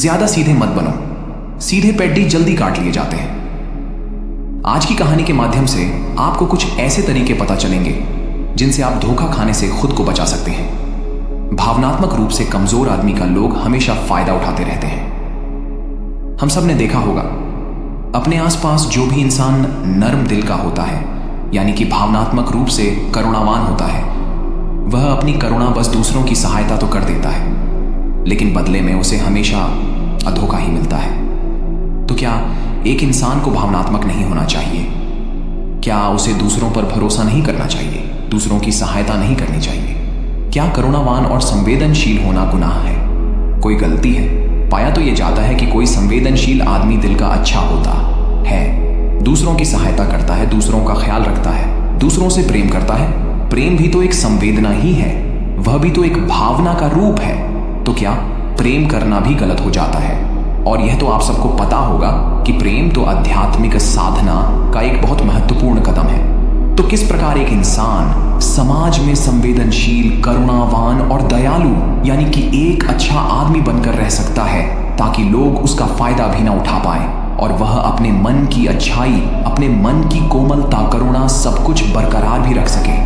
ज्यादा सीधे मत बनो, सीधे पेड्डी जल्दी काट लिए जाते हैं। आज की कहानी के माध्यम से आपको कुछ ऐसे तरीके पता चलेंगे जिनसे आप धोखा खाने से खुद को बचा सकते हैं। भावनात्मक रूप से कमजोर आदमी का लोग हमेशा फायदा उठाते रहते हैं। हम सब ने देखा होगा, अपने आसपास जो भी इंसान नर्म दिल का होता है, यानी कि भावनात्मक रूप से करुणावान होता है, वह अपनी करुणा बस दूसरों की सहायता तो कर देता है, लेकिन बदले में उसे हमेशा धोखा ही मिलता है। तो क्या एक इंसान को भावनात्मक नहीं होना चाहिए? क्या उसे दूसरों पर भरोसा नहीं करना चाहिए? दूसरों की सहायता नहीं करनी चाहिए? क्या करुणावान और संवेदनशील होना गुनाह है? कोई गलती है? पाया तो यह जाता है कि कोई संवेदनशील आदमी दिल का अच्छा होता है, दूसरों की सहायता करता है, दूसरों का ख्याल रखता है, दूसरों से प्रेम करता है। प्रेम भी तो एक संवेदना ही है, वह भी तो एक भावना का रूप है। तो क्या प्रेम करना भी गलत हो जाता है? और यह तो आप सबको पता होगा कि प्रेम तो आध्यात्मिक साधना का एक बहुत महत्वपूर्ण कदम है। तो किस प्रकार एक इंसान समाज में संवेदनशील, करुणावान और दयालु यानी कि एक अच्छा आदमी बनकर रह सकता है, ताकि लोग उसका फायदा भी ना उठा पाए और वह अपने मन की अच्छाई, अपने मन की कोमलता, करुणा सब कुछ बरकरार भी रख सके।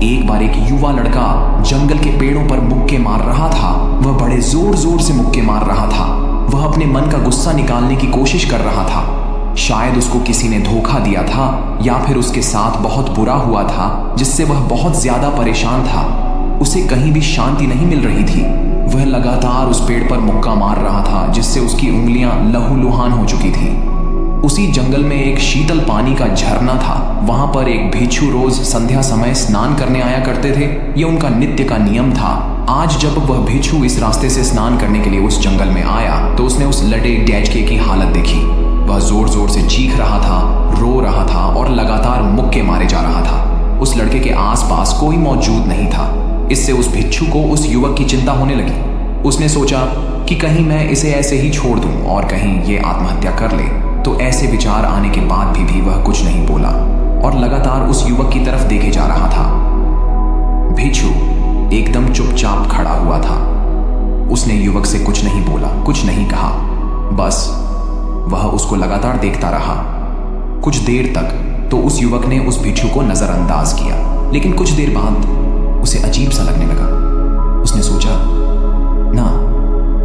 एक बार एक युवा लड़का जंगल के पेड़ों पर मुक्के मार रहा था। वह बड़े जोर जोर से मुक्के मार रहा था। वह अपने मन का गुस्सा निकालने की कोशिश कर रहा था। शायद उसको किसी ने धोखा दिया था या फिर उसके साथ बहुत बुरा हुआ था, जिससे वह बहुत ज्यादा परेशान था। उसे कहीं भी शांति नहीं मिल रही थी। वह लगातार उस पेड़ पर मुक्का मार रहा था, जिससे उसकी उंगलियां लहूलुहान हो चुकी थी। उसी जंगल में एक शीतल पानी का झरना था। वहां पर एक भिक्षु रोज संध्या समय स्नान करने आया करते थे। यह उनका नित्य का नियम था। आज जब वह भिक्षु इस रास्ते से स्नान करने के लिए उस जंगल में आया, तो उसने उस लटे डैचके की हालत देखी। वह जोर जोर से चीख रहा था, रो रहा था और लगातार मुक्के मारे जा रहा था। उस लड़के के आसपास कोई मौजूद नहीं था। इससे उस भिक्षु को उस युवक की चिंता होने लगी। उसने सोचा कि कहीं मैं इसे ऐसे ही छोड़ दूं और कहीं ये आत्महत्या कर ले। तो ऐसे विचार आने के बाद भी वह कुछ नहीं बोला और लगातार उस युवक की तरफ देखे जा रहा था। भिक्षु एकदम चुपचाप खड़ा हुआ था। उसने युवक से कुछ नहीं बोला, कुछ नहीं कहा, बस वह उसको लगातार देखता रहा। कुछ देर तक तो उस युवक ने उस भिक्षु को नजरअंदाज किया, लेकिन कुछ देर बाद उसे अजीब सा लगने लगा। उसने सोचा, ना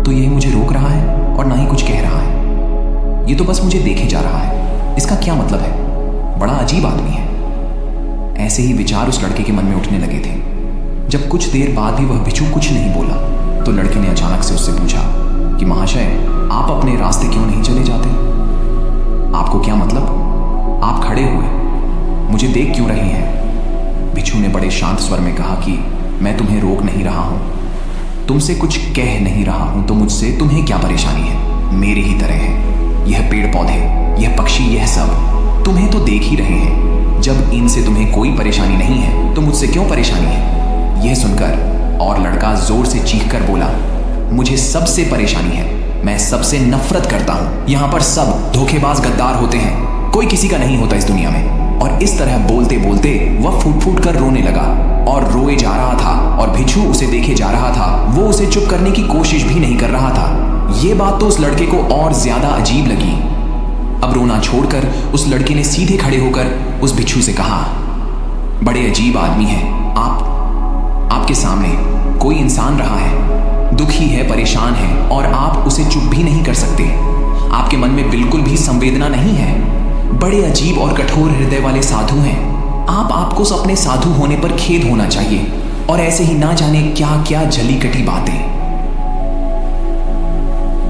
तो यह मुझे रोक रहा है और ना ही कुछ कह रहा है। ये तो बस मुझे देखे जा रहा है। इसका क्या मतलब है? बड़ा अजीब आदमी है। ऐसे ही विचार उस लड़के के मन में उठने लगे थे। जब कुछ देर बाद भी वह भिक्षु कुछ नहीं बोला, तो लड़के ने अचानक से उससे पूछा कि महाशय, आप अपने रास्ते क्यों नहीं चले जाते? आपको क्या मतलब? आप खड़े हुए मुझे देख क्यों रहे हैं? भिक्षु ने बड़े शांत स्वर में कहा कि मैं तुम्हें रोक नहीं रहा हूं, तुमसे कुछ कह नहीं रहा हूं, तो मुझसे तुम्हें क्या परेशानी है? मेरे ही तरह है। यह पेड़ पौधे, यह पक्षी, यह सब तुम्हें तो देख ही रहे हैं। जब इनसे तुम्हें कोई परेशानी नहीं है, तो मुझसे क्यों परेशानी है? यह सुनकर और लड़का जोर से चीख कर बोला, मुझे सबसे परेशानी है। मैं सबसे नफरत करता हूं। यहां पर सब धोखेबाज गद्दार होते हैं, कोई किसी का नहीं होता इस दुनिया में। और इस तरह बोलते बोलते वह फूट फूट कर रोने लगा और रोए जा रहा था। और भिक्षु उसे देखे जा रहा था। वो उसे चुप करने की कोशिश भी नहीं कर रहा था। ये बात तो उस लड़के को और ज्यादा अजीब लगी। अब रोना छोड़कर उस लड़के ने सीधे खड़े होकर उस भिक्षु से कहा, बड़े अजीब आदमी हैं आपके सामने कोई इंसान रहा है, दुखी है, परेशान है, और आप उसे चुप भी नहीं कर सकते। आपके मन में बिल्कुल भी संवेदना नहीं है। बड़े अजीब और कठोर हृदय वाले साधु हैं। आपको अपने साधु होने पर खेद होना चाहिए, और ऐसे ही ना जाने क्या क्या जली कटी बातें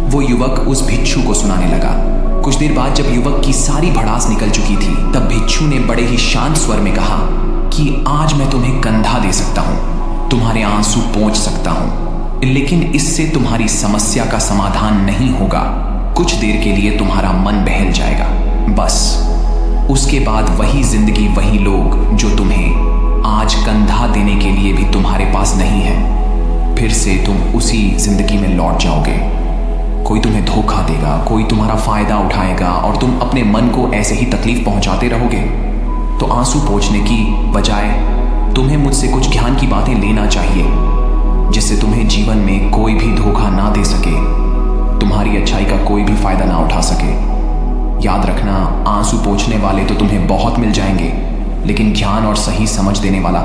वो युवक उस भिक्षु को सुनाने लगा। कुछ देर बाद जब युवक की सारी भड़ास निकल चुकी थी, तब भिक्षु ने बड़े ही शांत स्वर में कहा कि आज मैं तुम्हें कंधा दे सकता हूं, तुम्हारे आंसू पोंछ सकता हूं, लेकिन इससे तुम्हारी समस्या का समाधान नहीं होगा। कुछ देर के लिए तुम्हारा मन बहल जाएगा, बस उसके बाद वही जिंदगी, वही लोग जो तुम्हें आज कंधा देने के लिए भी तुम्हारे पास नहीं है। फिर से तुम उसी जिंदगी में लौट जाओगे। कोई तुम्हें धोखा देगा, कोई तुम्हारा फायदा उठाएगा और तुम अपने मन को ऐसे ही तकलीफ पहुंचाते रहोगे। तो आंसू पोंछने की बजाय तुम्हें मुझसे कुछ ज्ञान की बातें लेना चाहिए, जिससे तुम्हें जीवन में कोई भी धोखा ना दे सके। तुम्हारी अच्छाई का कोई भी फायदा ना उठा सके। याद रखना, आंसू पोंछने वाले तो तुम्हें बहुत मिल जाएंगे, लेकिन ज्ञान और सही समझ देने वाला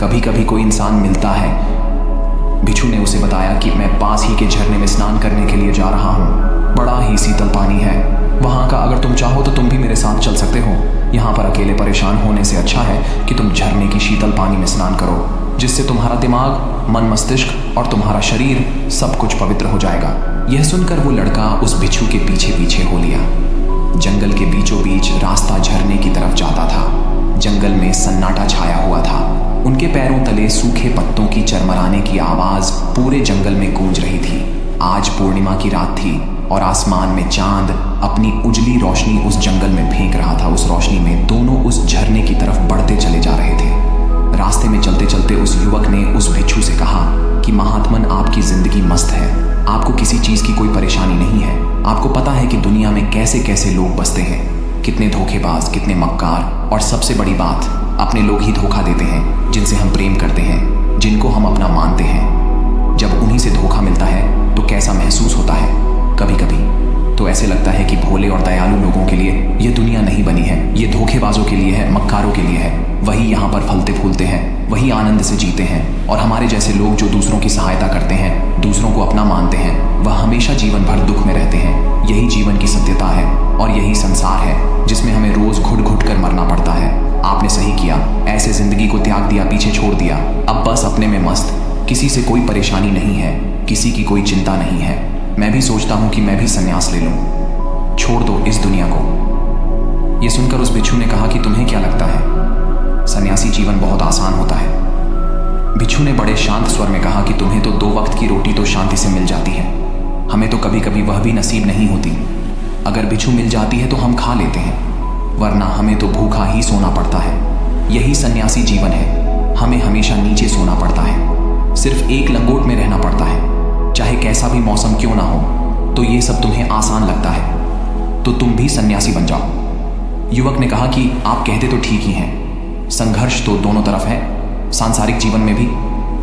कभी कभी कोई इंसान मिलता है। बिच्छू ने उसे बताया कि मैं पास ही के झरने में स्नान करने के लिए जा रहा हूँ। बड़ा ही शीतल पानी है वहाँ का। अगर तुम चाहो तो तुम भी मेरे साथ चल सकते हो। यहाँ पर अकेले परेशान होने से अच्छा है कि तुम झरने की शीतल पानी में स्नान करो, जिससे तुम्हारा दिमाग, मन, मस्तिष्क और तुम्हारा शरीर सब कुछ पवित्र हो जाएगा। यह सुनकर वो लड़का उस बिच्छू के पीछे पीछे हो लिया। जंगल के बीचों बीच रास्ता झरने की तरफ जाता था। जंगल में सन्नाटा छाया हुआ था। उनके पैरों तले सूखे पत्तों की चरमराने की आवाज पूरे जंगल में गूंज रही थी। आज पूर्णिमा की रात थी और आसमान में चांद अपनी उजली रोशनी उस जंगल में फेंक रहा था। उस रोशनी में दोनों उस झरने की तरफ बढ़ते चले जा रहे थे। रास्ते में चलते चलते उस युवक ने उस बिच्छू से कहा कि महात्मन, आपकी जिंदगी मस्त है, आपको किसी चीज की कोई परेशानी नहीं है। आपको पता है कि दुनिया में कैसे कैसे लोग बसते हैं, कितने धोखेबाज, कितने मक्कार, और सबसे बड़ी बात, अपने लोग ही धोखा देते हैं जिनसे हम प्रेम करते हैं, जिनको हम अपना मानते हैं। जब उन्हीं से धोखा मिलता है तो कैसा महसूस होता है। कभी कभी तो ऐसे लगता है कि भोले और दयालु लोगों के लिए ये दुनिया नहीं बनी है, ये धोखेबाजों के लिए है, मक्कारों के लिए है। वही यहाँ पर फलते फूलते हैं, वही आनंद से जीते हैं, और हमारे जैसे लोग जो दूसरों की सहायता करते हैं, दूसरों को अपना मानते हैं, वह हमेशा जीवन भर दुख में रहते हैं। यही जीवन की सत्यता है और यही संसार है जिसमें हमें रोज घुट घुट कर मरना पड़ता है। आपने सही किया, ऐसे जिंदगी को त्याग दिया, पीछे छोड़ दिया। अब बस अपने में मस्त, किसी से कोई परेशानी नहीं है, किसी की कोई चिंता नहीं है। मैं भी सोचता हूँ कि मैं भी संन्यास ले लूँ, छोड़ दो इस दुनिया को। ये सुनकर उस बिच्छू ने कहा कि तुम्हें क्या लगता है, सन्यासी जीवन बहुत आसान होता है। बिच्छू ने बड़े शांत स्वर में कहा कि तुम्हें तो 2 वक्त की रोटी तो शांति से मिल जाती है, हमें तो कभी कभी वह भी नसीब नहीं होती। अगर बिच्छू मिल जाती है तो हम खा लेते हैं, वरना हमें तो भूखा ही सोना पड़ता है। यही सन्यासी जीवन है, हमें हमेशा नीचे सोना पड़ता है, सिर्फ एक लंगोट में रहना पड़ता है, चाहे कैसा भी मौसम क्यों ना हो। तो ये सब तुम्हें आसान लगता है, तो तुम भी सन्यासी बन जाओ। युवक ने कहा कि आप कहते तो ठीक ही हैं, संघर्ष तो दोनों तरफ है, सांसारिक जीवन में भी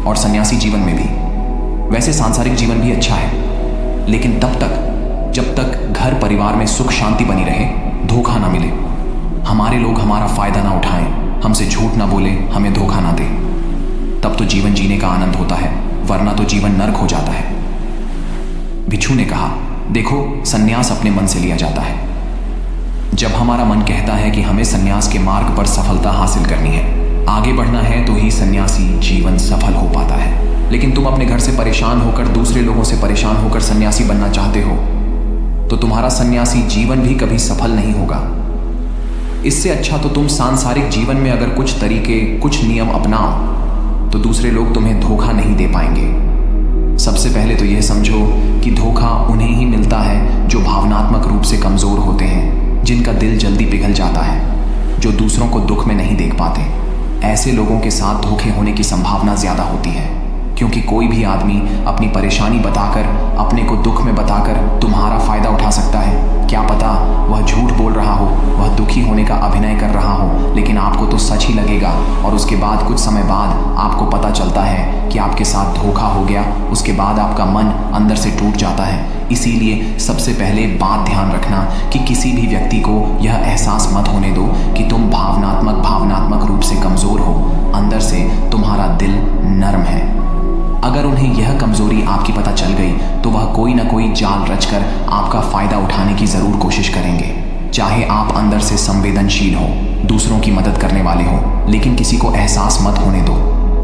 और सन्यासी जीवन में भी। वैसे सांसारिक जीवन भी अच्छा है, लेकिन तब तक जब तक घर परिवार में सुख शांति बनी रहे, धोखा ना मिले, हमारे लोग हमारा फायदा ना उठाएं, हमसे झूठ ना बोले, हमें धोखा ना दे, तब तो जीवन जीने का आनंद होता है, वरना तो जीवन नर्क हो जाता है। बिच्छू ने कहा, देखो, सन्यास अपने मन से लिया जाता है। जब हमारा मन कहता है कि हमें सन्यास के मार्ग पर सफलता हासिल करनी है, आगे बढ़ना है, तो ही सन्यासी जीवन सफल हो पाता है। लेकिन तुम अपने घर से परेशान होकर, दूसरे लोगों से परेशान होकर सन्यासी बनना चाहते हो, तो तुम्हारा सन्यासी जीवन भी कभी सफल नहीं होगा। इससे अच्छा तो तुम सांसारिक जीवन में अगर कुछ तरीके, कुछ नियम अपनाओ, तो दूसरे लोग तुम्हें धोखा नहीं दे पाएंगे। सबसे पहले तो यह समझो कि धोखा उन्हें ही मिलता है जो भावनात्मक रूप से कमजोर होते हैं, जिनका दिल जल्दी पिघल जाता है, जो दूसरों को दुख में नहीं देख पाते। ऐसे लोगों के साथ धोखे होने की संभावना ज्यादा होती है, क्योंकि कोई भी आदमी अपनी परेशानी बताकर, अपने को दुख में बताकर तुम्हारा फायदा उठा सकता है। क्या पता वह झूठ बोल रहा हो, वह दुखी होने का अभिनय कर रहा हो, लेकिन आपको तो सच ही लगेगा, और उसके बाद कुछ समय बाद आपको पता चलता है कि आपके साथ धोखा हो गया। उसके बाद आपका मन अंदर से टूट जाता है। इसीलिए सबसे पहले बात ध्यान रखना कि किसी भी व्यक्ति को यह एहसास मत होने दो कि तुम भावनात्मक रूप से कमजोर हो, अंदर से तुम्हारा दिल नर्म है। अगर उन्हें यह कमजोरी आपकी पता चल गई, तो वह कोई ना कोई जाल रचकर आपका फायदा उठाने की जरूर कोशिश करेंगे। चाहे आप अंदर से संवेदनशील हो, दूसरों की मदद करने वाले हो, लेकिन किसी को एहसास मत होने दो।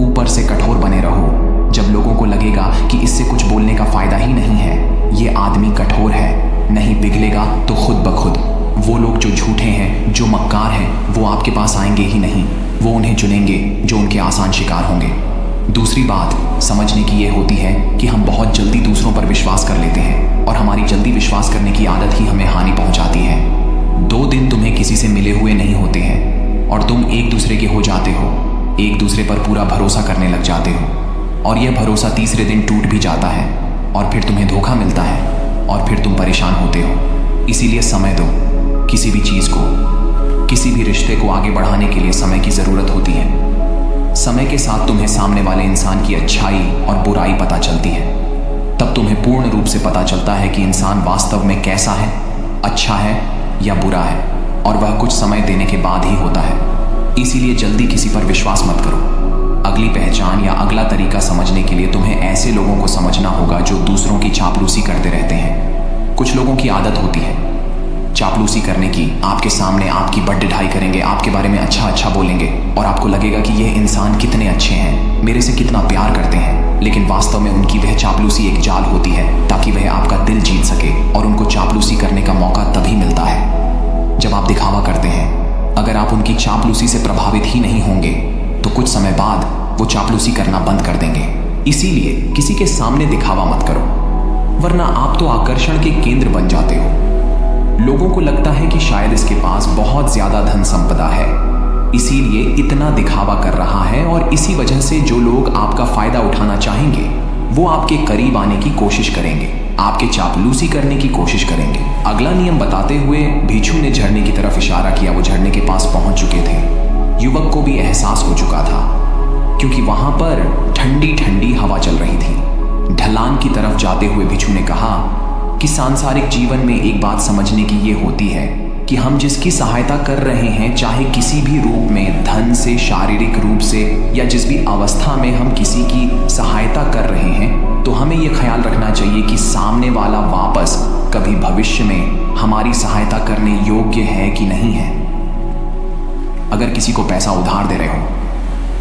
ऊपर से कठोर बने रहो। जब लोगों को लगेगा कि इससे कुछ बोलने का फायदा ही नहीं है, ये आदमी कठोर है, नहीं पिघलेगा तो खुद ब खुद वो लोग जो झूठे हैं, जो मक्कार हैं, वो आपके पास आएंगे ही नहीं। वो उन्हें चुनेंगे जो उनके आसान शिकार होंगे। दूसरी बात समझने की ये होती है कि हम बहुत जल्दी दूसरों पर विश्वास कर लेते हैं, और हमारी जल्दी विश्वास करने की आदत ही हमें हानि पहुंचाती है। 2 दिन तुम्हें किसी से मिले हुए नहीं होते हैं और तुम एक दूसरे के हो जाते हो, एक दूसरे पर पूरा भरोसा करने लग जाते हो, और यह भरोसा तीसरे दिन टूट भी जाता है, और फिर तुम्हें धोखा मिलता है, और फिर तुम परेशान होते हो। इसीलिए समय दो। किसी भी चीज़ को, किसी भी रिश्ते को आगे बढ़ाने के लिए समय की ज़रूरत होती है। समय के साथ तुम्हें सामने वाले इंसान की अच्छाई और बुराई पता चलती है। तब तुम्हें पूर्ण रूप से पता चलता है कि इंसान वास्तव में कैसा है, अच्छा है या बुरा है, और वह कुछ समय देने के बाद ही होता है। इसीलिए जल्दी किसी पर विश्वास मत करो। अगली पहचान या अगला तरीका समझने के लिए तुम्हें ऐसे लोगों को समझना होगा जो दूसरों की चापलूसी करते रहते हैं। कुछ लोगों की आदत होती है चापलूसी करने की। आपके सामने आपकी बड़ाई करेंगे, आपके बारे में अच्छा अच्छा बोलेंगे और आपको लगेगा कि यह इंसान कितने अच्छे हैं, मेरे से कितना प्यार करते हैं। लेकिन वास्तव में उनकी वह चापलूसी एक जाल होती है ताकि वह आपका दिल जीत सके, और उनको चापलूसी करने का मौका तभी मिलता है जब आप दिखावा करते हैं। अगर आप उनकी चापलूसी से प्रभावित ही नहीं होंगे तो कुछ समय बाद वो चापलूसी करना बंद कर देंगे। इसीलिए किसी के सामने दिखावा मत करो, वरना आप तो आकर्षण के केंद्र बन जाते हो। लोगों को लगता है कि शायद इसके पास बहुत ज्यादा धन संपदा है, इसीलिए इतना दिखावा कर रहा है, और इसी वजह से जो लोग आपका फायदा उठाना चाहेंगे वो आपके करीब आने की कोशिश करेंगे, आपके चापलूसी करने की कोशिश करेंगे। अगला नियम बताते हुए भिक्षु ने झरने की तरफ इशारा किया। वो झरने के पास पहुंच चुके थे। युवक को भी एहसास हो चुका था, क्योंकि वहां पर ठंडी ठंडी हवा चल रही थी। ढलान की तरफ जाते हुए भिक्षु ने कहा कि सांसारिक जीवन में एक बात समझने की ये होती है कि हम जिसकी सहायता कर रहे हैं, चाहे किसी भी रूप में, धन से, शारीरिक रूप से, या जिस भी अवस्था में हम किसी की सहायता कर रहे हैं, तो हमें यह ख्याल रखना चाहिए कि सामने वाला वापस कभी भविष्य में हमारी सहायता करने योग्य है कि नहीं है। अगर किसी को पैसा उधार दे रहे हो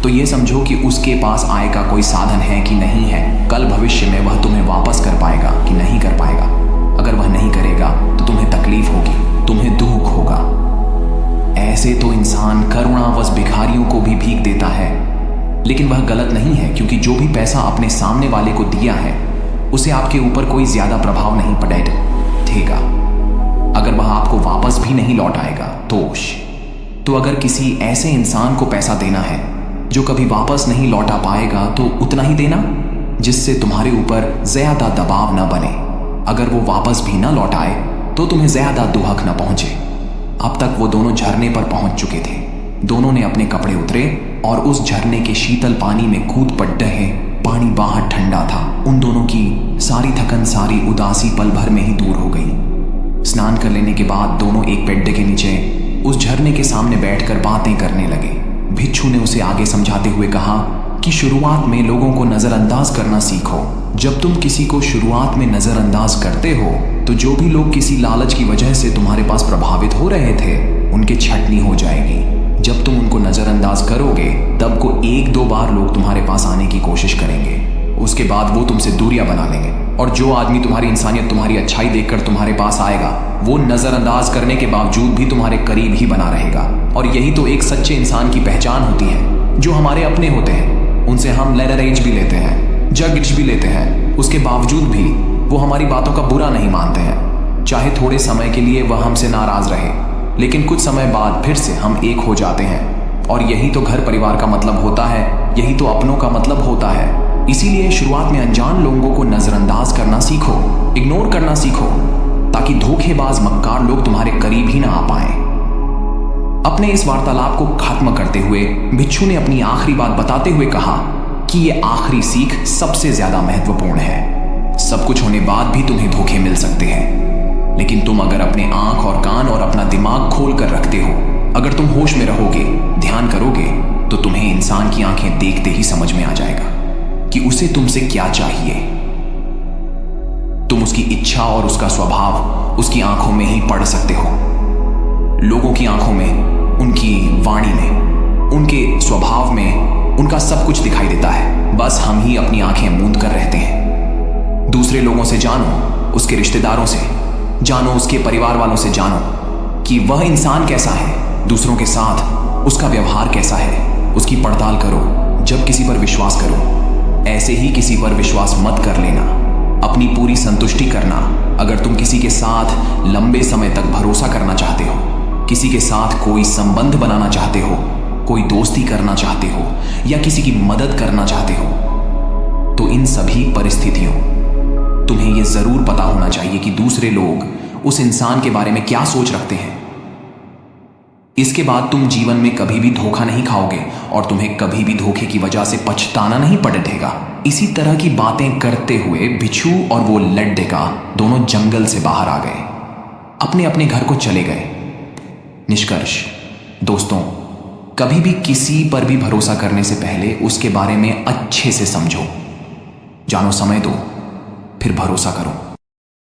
तो ये समझो कि उसके पास आय का कोई साधन है कि नहीं है। कल भविष्य में वह तुम्हें वापस कर पाएगा कि नहीं कर पाएगा। अगर वह नहीं करेगा तो तुम्हें तकलीफ होगी, तुम्हें दुख होगा। ऐसे तो इंसान करुणावश भिखारियों को भी भीख देता है, लेकिन वह गलत नहीं है, क्योंकि जो भी पैसा अपने सामने वाले को दिया है उसे आपके ऊपर कोई ज्यादा प्रभाव नहीं पड़ेगा। अगर वह आपको वापस भी नहीं लौट आएगा तो अगर किसी ऐसे इंसान को पैसा देना है जो कभी वापस नहीं लौटा पाएगा, तो उतना ही देना जिससे तुम्हारे ऊपर ज्यादा दबाव न बने। अगर वो वापस भी न लौट आए तो तुम्हें ज्यादा दुहक न पहुंचे। अब तक वो दोनों झरने पर पहुंच चुके थे। दोनों ने अपने कपड़े उतरे और उस झरने के शीतल पानी में कूद पड़ते हैं। पानी बाहर ठंडा था। उन दोनों की सारी थकन, सारी उदासी पल भर में ही दूर हो गई। स्नान कर लेने के बाद दोनों एक पेड्डे के नीचे उस झरने के सामने बैठकर बातें करने लगे। भिक्षु ने उसे आगे समझाते हुए कहा कि शुरुआत में लोगों को नजरअंदाज करना सीखो। जब तुम किसी को शुरुआत में नजरअंदाज करते हो तो जो भी लोग किसी लालच की वजह से तुम्हारे पास प्रभावित हो रहे थे, उनकी छटनी हो जाएगी। जब तुम उनको नजरअंदाज करोगे तब को एक दो बार लोग तुम्हारे पास आने की कोशिश करेंगे। उसके बाद वो तुमसे दूरियां बना लेंगे, और जो आदमी तुम्हारी इंसानियत, तुम्हारी अच्छाई देखकर तुम्हारे पास आएगा, वो नजरअंदाज करने के बावजूद भी तुम्हारे करीब ही बना रहेगा। और यही तो एक सच्चे इंसान की पहचान होती है। जो हमारे अपने होते हैं उनसे हम लेडरेज भी लेते हैं, जगिच भी लेते हैं, उसके बावजूद भी वो हमारी बातों का बुरा नहीं मानते हैं। चाहे थोड़े समय के लिए वह हमसे नाराज रहे, लेकिन कुछ समय बाद फिर से हम एक हो जाते हैं। और यही तो घर परिवार का मतलब होता है, यही तो अपनों का मतलब होता है। इसीलिए शुरुआत में अनजान लोगों को नजरअंदाज करना सीखो, इग्नोर करना सीखो, ताकि धोखेबाज मक्कार लोग तुम्हारे करीब ही ना आ पाए। अपने इस वार्तालाप को खत्म करते हुए भिक्षु ने अपनी आखिरी बात बताते हुए कहा कि यह आखिरी सीख सबसे ज्यादा महत्वपूर्ण है। सब कुछ होने बाद भी तुम्हें धोखे मिल सकते हैं, लेकिन तुम अगर अपने आंख और कान और अपना दिमाग खोल कर रखते हो, अगर तुम होश में रहोगे, ध्यान करोगे, तो तुम्हें इंसान की आंखें देखते ही समझ में आ जाएगा कि उसे तुमसे क्या चाहिए। तुम उसकी इच्छा और उसका स्वभाव उसकी आंखों में ही पढ़ सकते हो। लोगों की आंखों में, उनकी वाणी में, उनके स्वभाव में, उनका सब कुछ दिखाई देता है। बस हम ही अपनी आंखें मूंद कर रहते हैं। दूसरे लोगों से जानो, उसके रिश्तेदारों से जानो, उसके परिवार वालों से जानो कि वह इंसान कैसा है, दूसरों के साथ उसका व्यवहार कैसा है, उसकी पड़ताल करो। जब किसी पर विश्वास करो, ऐसे ही किसी पर विश्वास मत कर लेना। अपनी पूरी संतुष्टि करना। अगर तुम किसी के साथ लंबे समय तक भरोसा करना चाहते हो, किसी के साथ कोई संबंध बनाना चाहते हो, कोई दोस्ती करना चाहते हो, या किसी की मदद करना चाहते हो, तो इन सभी परिस्थितियों तुम्हें यह जरूर पता होना चाहिए कि दूसरे लोग उस इंसान के बारे में क्या सोच रखते हैं। इसके बाद तुम जीवन में कभी भी धोखा नहीं खाओगे और तुम्हें कभी भी धोखे की वजह से पछताना नहीं पड़ेगा। इसी तरह की बातें करते हुए बिच्छू और वो लड्डेका दोनों जंगल से बाहर आ गए, अपने अपने घर को चले गए। निष्कर्ष दोस्तों, कभी भी किसी पर भी भरोसा करने से पहले उसके बारे में अच्छे से समझो, जानो समय दो, फिर भरोसा करो।